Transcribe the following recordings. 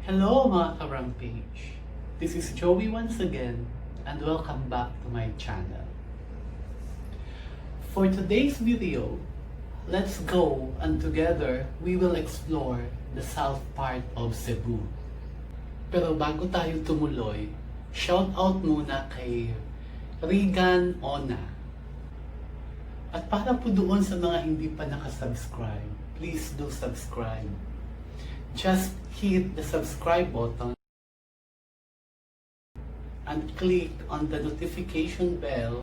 Hello mga ka-Rampage! This is Joie once again and welcome back to my channel. For today's video, let's go and together we will explore the south part of Cebu. Pero bago tayo tumuloy, shout out muna kay Regan Ona. At para po doon sa mga hindi pa nakasubscribe, please do subscribe. Just hit the subscribe button and click on the notification bell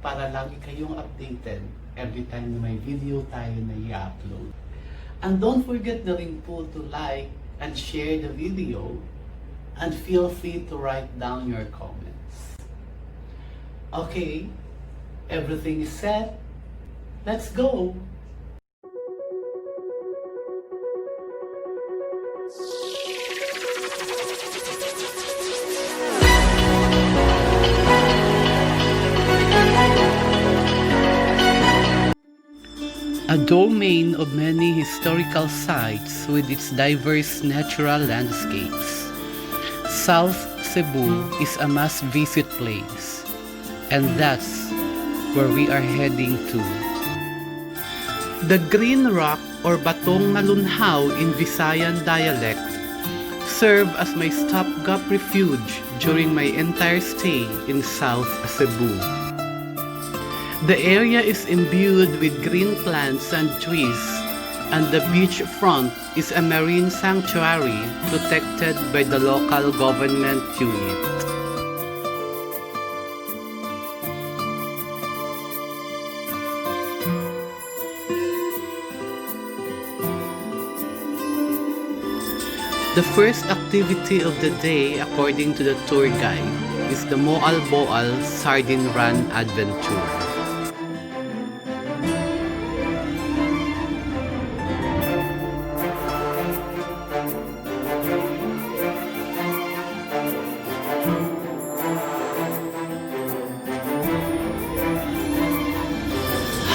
para lagi kayong updated every time na may video tayo na i-upload. And don't forget na rin po to like and share the video and feel free to write down your comments. Okay, everything is set. Let's go! A domain of many historical sites with its diverse natural landscapes, South Cebu is a must-visit place, and that's where we are heading to. The Green Rock or Batong Malunhaw in Visayan dialect served as my stopgap refuge during my entire stay in South Cebu. The area is imbued with green plants and trees, and the beach front is a marine sanctuary protected by the local government unit. The first activity of the day, according to the tour guide, is the Moal-Boal Sardine Run adventure.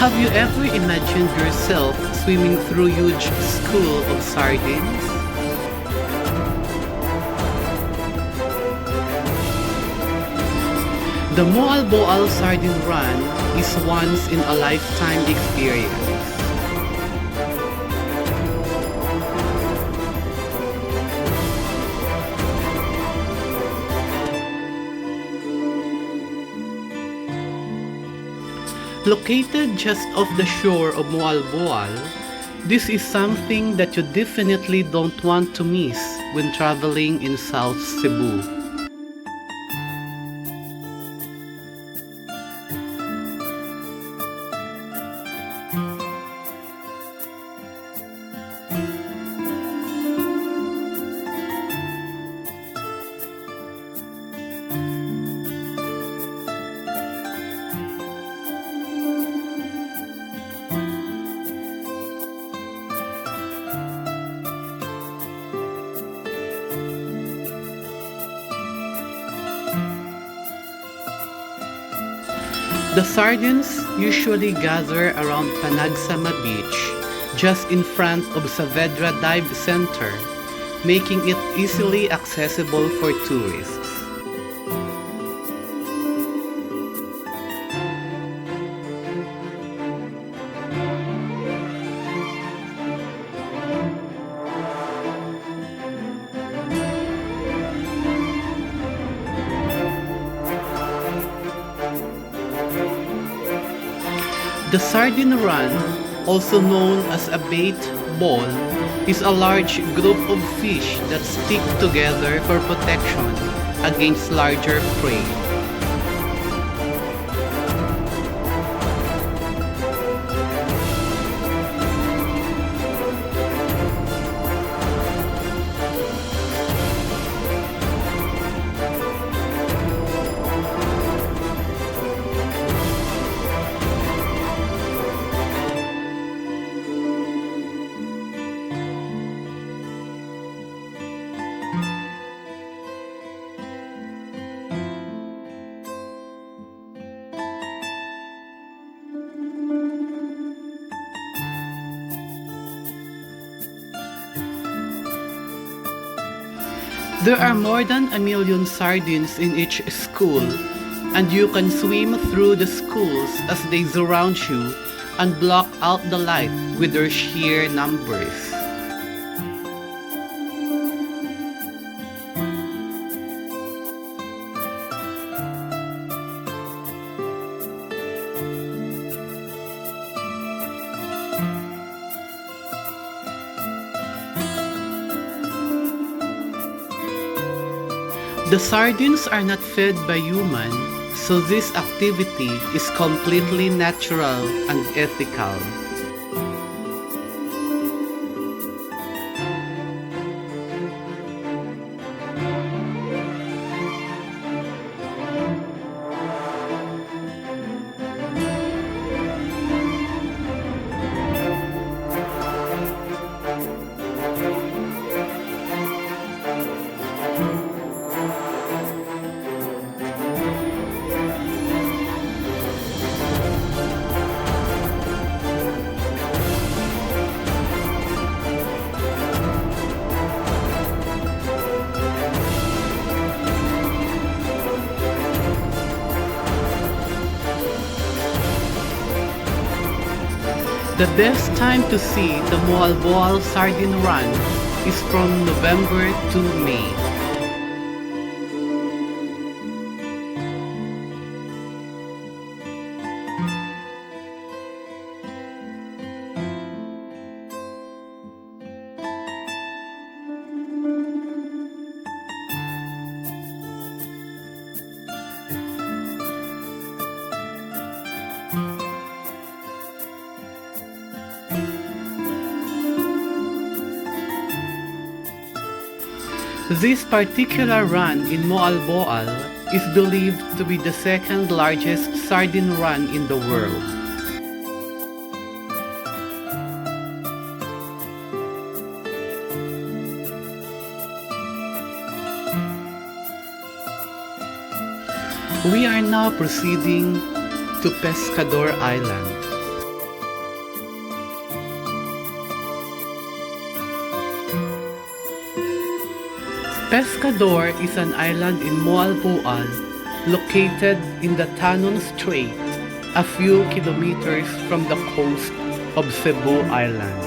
Have you ever imagined yourself swimming through huge school of sardines? The Moal-Boal Sardine Run is once in a lifetime experience. Located just off the shore of Moal-Boal, this is something that you definitely don't want to miss when traveling in South Cebu. The sardines usually gather around Panagsama Beach, just in front of Savedra Dive Center, making it easily accessible for tourists. The Sardine Run, also known as a bait ball, is a large group of fish that stick together for protection against larger prey. There are more than 1,000,000 sardines in each school, and you can swim through the schools as they surround you and block out the light with their sheer numbers. The sardines are not fed by humans, so this activity is completely natural and ethical. The best time to see the Moalboal Sardine Run is from November to May. This particular run in Moalboal is believed to be the second largest sardine run in the world. We are now proceeding to Pescador Island. Pescador is an island in Moalboal located in the Tannon Strait, a few kilometers from the coast of Cebu Island.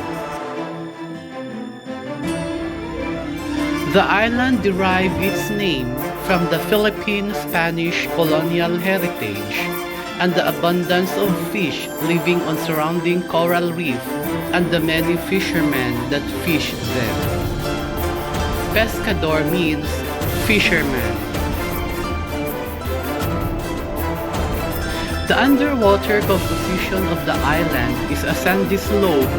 The island derived its name from the Philippine Spanish colonial heritage and the abundance of fish living on surrounding coral reef and the many fishermen that fish them. Pescador means fisherman. The underwater composition of the island is a sandy slope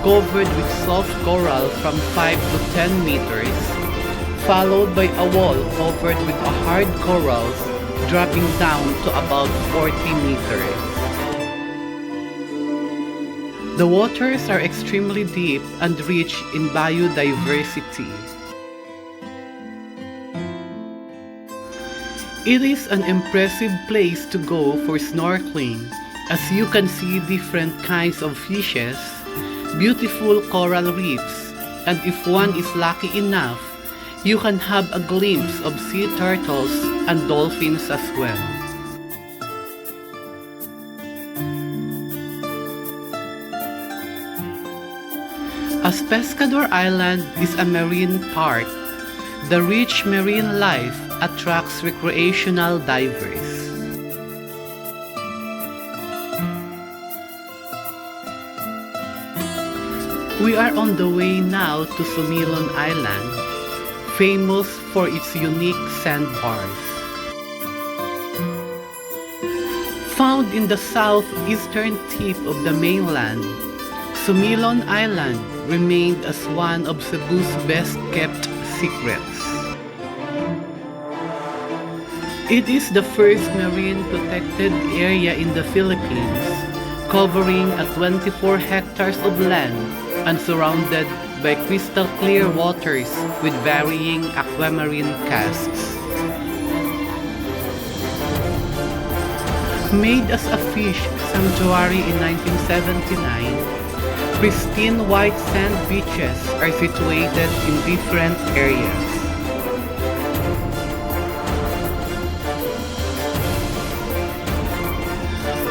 covered with soft coral from 5 to 10 meters, followed by a wall covered with hard corals dropping down to about 40 meters. The waters are extremely deep and rich in biodiversity. It is an impressive place to go for snorkeling, as you can see different kinds of fishes, beautiful coral reefs, and if one is lucky enough, you can have a glimpse of sea turtles and dolphins as well. As Pescador Island is a marine park, the rich marine life attracts recreational divers. We are on the way now to Sumilon Island, famous for its unique sandbars. Found in the southeastern tip of the mainland, Sumilon Island remained as one of Cebu's best-kept secrets. It is the first marine protected area in the Philippines, covering 24 hectares of land and surrounded by crystal clear waters with varying aquamarine castes. Made as a fish sanctuary in 1979, pristine white sand beaches are situated in different areas.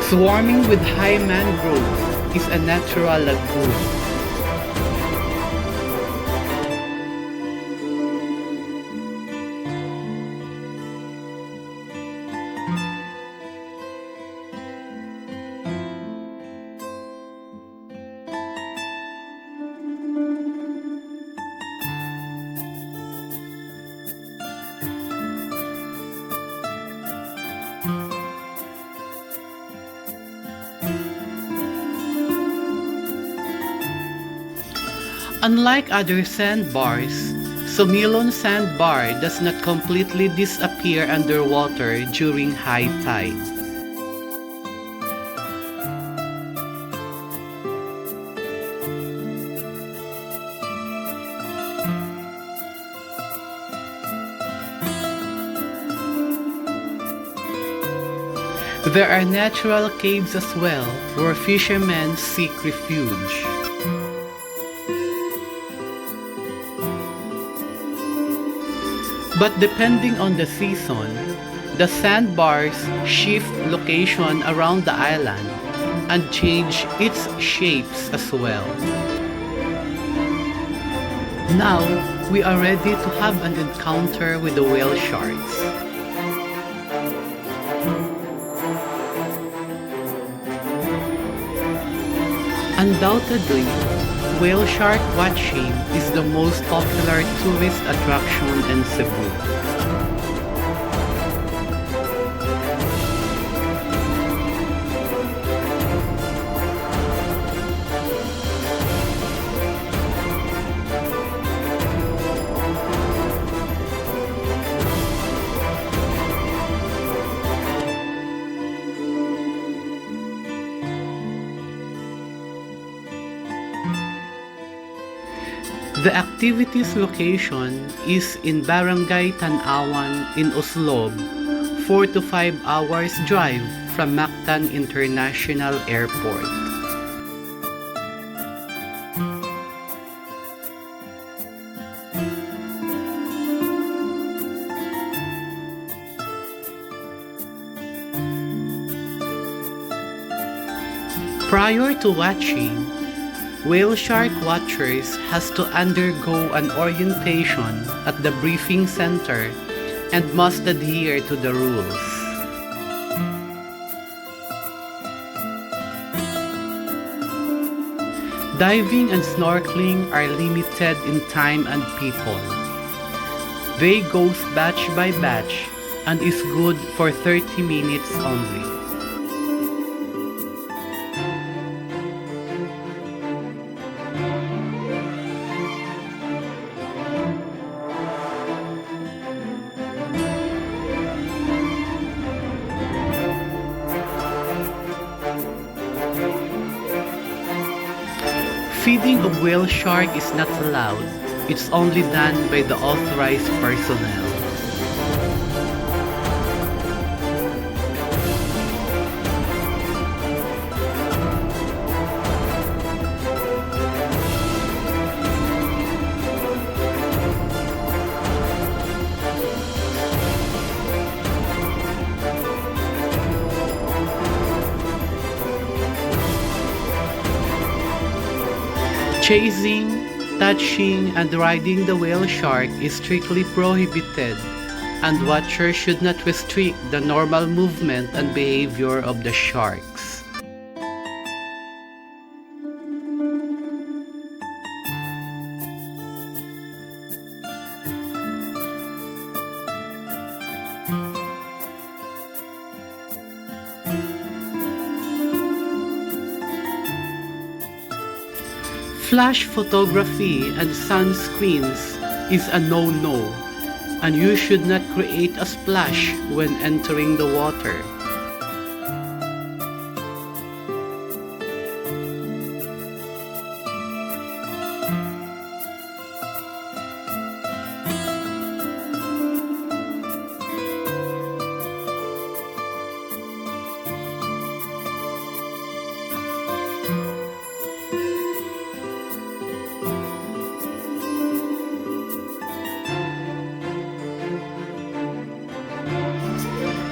Swarming with high mangroves is a natural lagoon. Unlike other sandbars, Sumilon Sandbar does not completely disappear underwater during high tide. There are natural caves as well where fishermen seek refuge. But depending on the season, the sandbars shift location around the island and change its shapes as well. Now, we are ready to have an encounter with the whale sharks. Undoubtedly, whale shark watching is the most popular tourist attraction in Cebu. The activity's location is in Barangay Tanawan in Oslob, 4 to 5 hours drive from Mactan International Airport. Prior to watching, whale shark watchers has to undergo an orientation at the briefing center and must adhere to the rules. Diving and snorkeling are limited in time and people. They goes batch by batch and is good for 30 minutes only. Feeding of whale shark is not allowed. It's only done by the authorized personnel. Chasing, touching, and riding the whale shark is strictly prohibited, and watchers should not restrict the normal movement and behavior of the sharks. Flash photography and sunscreens is a no-no, and you should not create a splash when entering the water.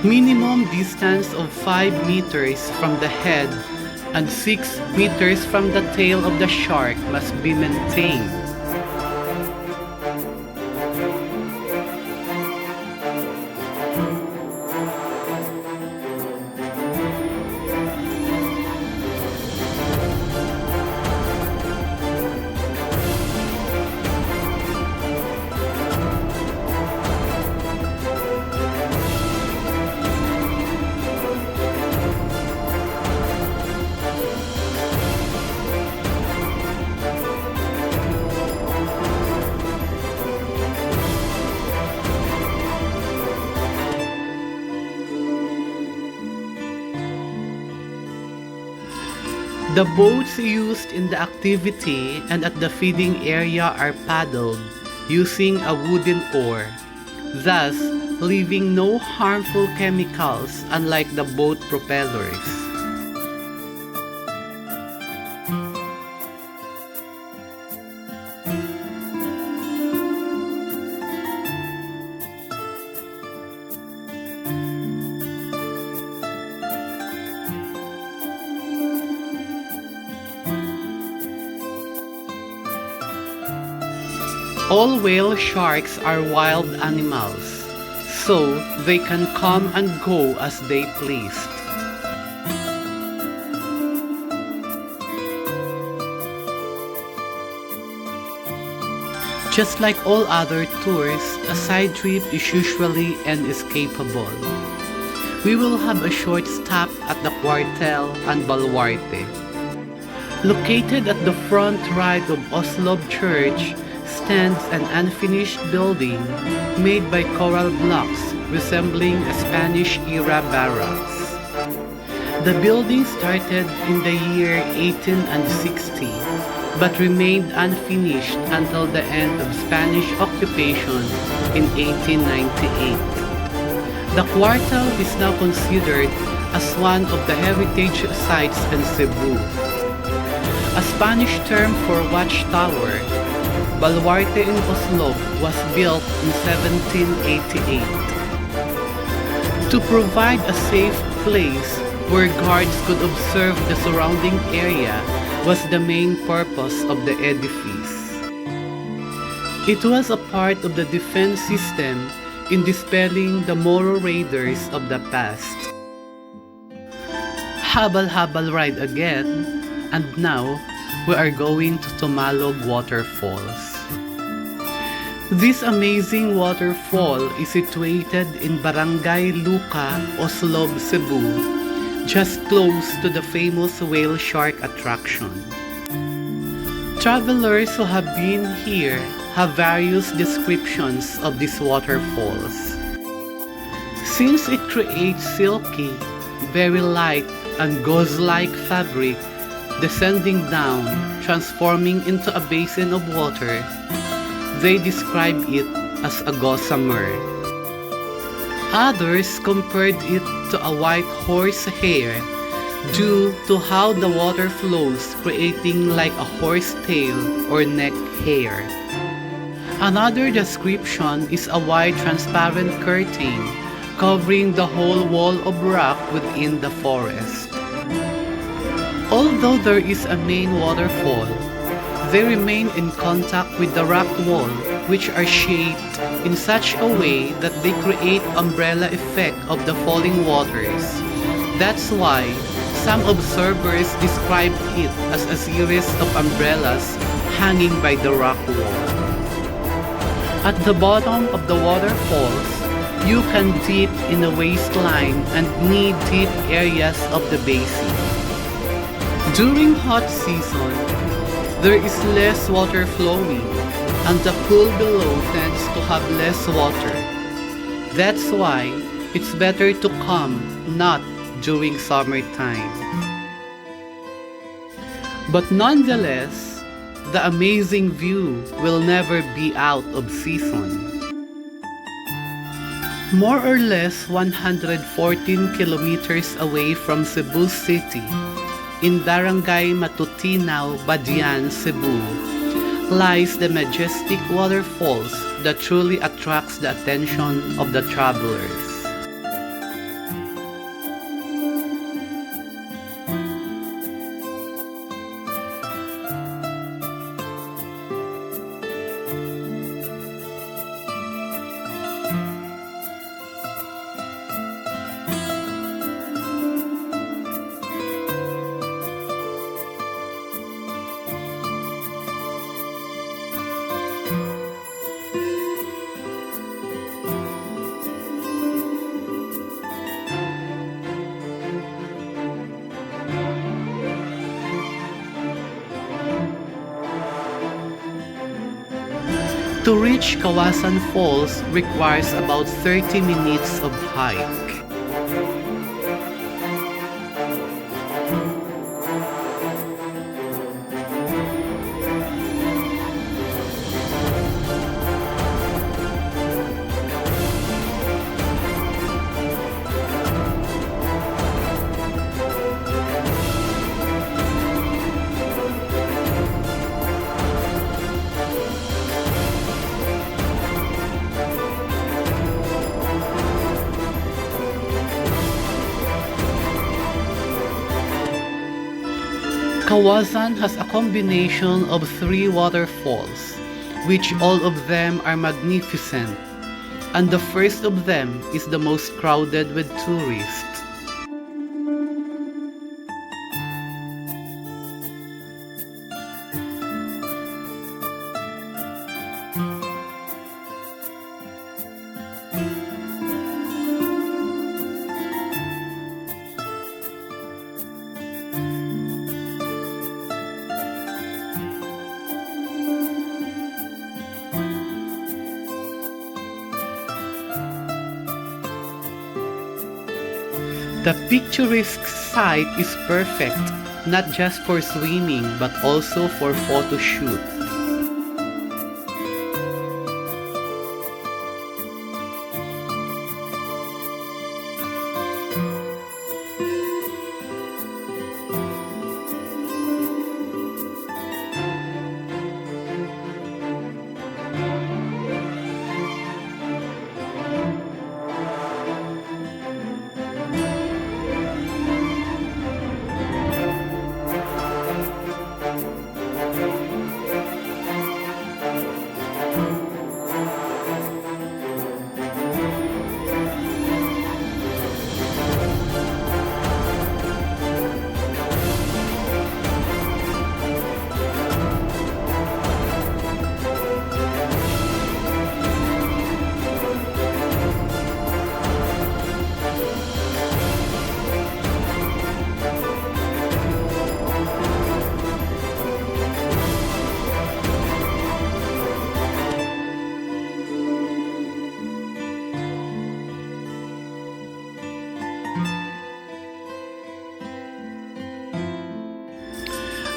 Minimum distance of 5 meters from the head and 6 meters from the tail of the shark must be maintained. The boats used in the activity and at the feeding area are paddled using a wooden oar, thus leaving no harmful chemicals unlike the boat propellers. All whale sharks are wild animals, so they can come and go as they please. Just like all other tours, a side trip is usually inescapable. We will have a short stop at the Cuartel and Baluarte. Located at the front right of Oslob Church, stands an unfinished building made by coral blocks resembling a Spanish-era barracks. The building started in the year 1860 but remained unfinished until the end of Spanish occupation in 1898. The Cuartel is now considered as one of the heritage sites in Cebu. A Spanish term for watchtower, Baluarte in Oslob was built in 1788 to provide a safe place where guards could observe the surrounding area was the main purpose of the edifice. It was a part of the defense system in dispelling the Moro raiders of the past. Habal-habal ride again, and now we are going to Tumalog waterfalls. This amazing waterfall is situated in Barangay Luca, Oslob, Cebu, just close to the famous whale shark attraction. Travelers who have been here have various descriptions of these waterfalls. Since it creates silky, very light and gauze-like fabric descending down, transforming into a basin of water, they describe it as a gossamer. Others compared it to a white horse hair due to how the water flows, creating like a horse tail or neck hair. Another description is a white transparent curtain covering the whole wall of rock within the forest. Although there is a main waterfall, they remain in contact with the rock wall, which are shaped in such a way that they create umbrella effect of the falling waters. That's why some observers describe it as a series of umbrellas hanging by the rock wall. At the bottom of the waterfalls, you can dip in a waistline and knee-deep areas of the basin. During hot season, there is less water flowing, and the pool below tends to have less water. That's why it's better to come not during summertime. But nonetheless, the amazing view will never be out of season. More or less 114 kilometers away from Cebu City, in Barangay Matutinao, Badian, Cebu, lies the majestic waterfalls that truly attracts the attention of the travelers. To reach Kawasan Falls requires about 30 minutes of hike. Kawasn has a combination of 3 waterfalls, which all of them are magnificent, and the first of them is the most crowded with tourists. The picturesque site is perfect, not just for swimming but also for photo shoot.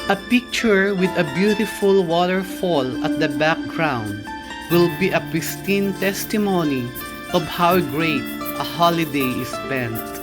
A picture with a beautiful waterfall at the background will be a pristine testimony of how great a holiday is spent.